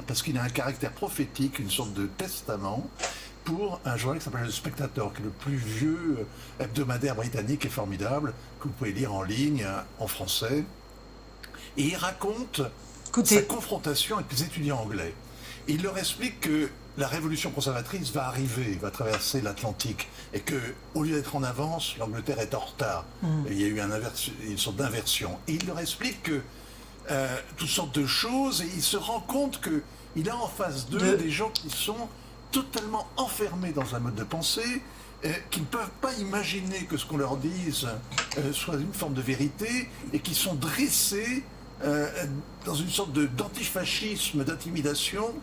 parce qu'il a un caractère prophétique, une sorte de testament pour un journal qui s'appelle Le Spectator, qui est le plus vieux hebdomadaire britannique et formidable, que vous pouvez lire en ligne, en français. Et il raconte sa confrontation avec les étudiants anglais. Et il leur explique que la révolution conservatrice va arriver, va traverser l'Atlantique, et que, au lieu d'être en avance, l'Angleterre est en retard. Il y a eu une sorte d'inversion. Et il leur explique que toutes sortes de choses, et il se rend compte qu'il a en face d'eux des gens qui sont totalement enfermés dans un mode de pensée, qui ne peuvent pas imaginer que ce qu'on leur dise soit une forme de vérité, et qui sont dressés dans une sorte d'antifascisme, d'intimidation,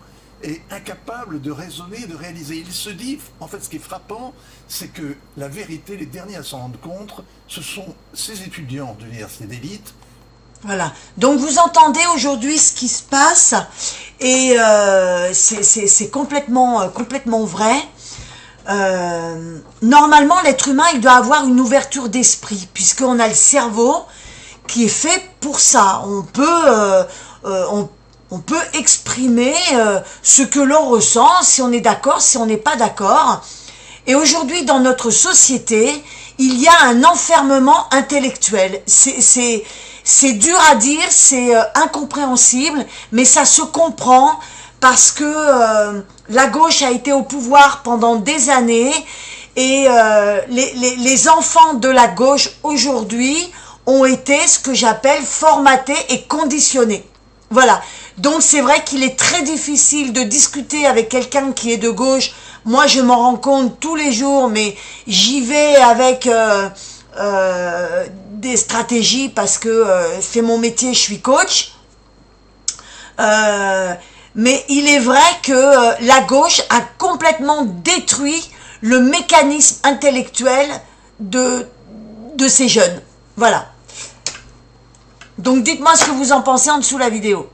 et incapables de raisonner, de réaliser. Il se dit, en fait, ce qui est frappant, c'est que la vérité, les derniers à s'en rendre compte, ce sont ces étudiants de l'université d'élite. Voilà, donc vous entendez aujourd'hui ce qui se passe, et c'est complètement vrai. Normalement, l'être humain, il doit avoir une ouverture d'esprit, puisqu'on a le cerveau qui est fait pour ça. On peut exprimer ce que l'on ressent, si on est d'accord, si on n'est pas d'accord. Et aujourd'hui, dans notre société, il y a un enfermement intellectuel. C'est dur à dire, c'est incompréhensible, mais ça se comprend parce que la gauche a été au pouvoir pendant des années, et les enfants de la gauche aujourd'hui ont été ce que j'appelle formatés et conditionnés. Voilà, donc c'est vrai qu'il est très difficile de discuter avec quelqu'un qui est de gauche. Moi je m'en rends compte tous les jours, mais j'y vais avec des stratégies parce que c'est mon métier, je suis coach. Mais il est vrai que la gauche a complètement détruit le mécanisme intellectuel de ces jeunes. Voilà. Donc dites-moi ce que vous en pensez en dessous de la vidéo.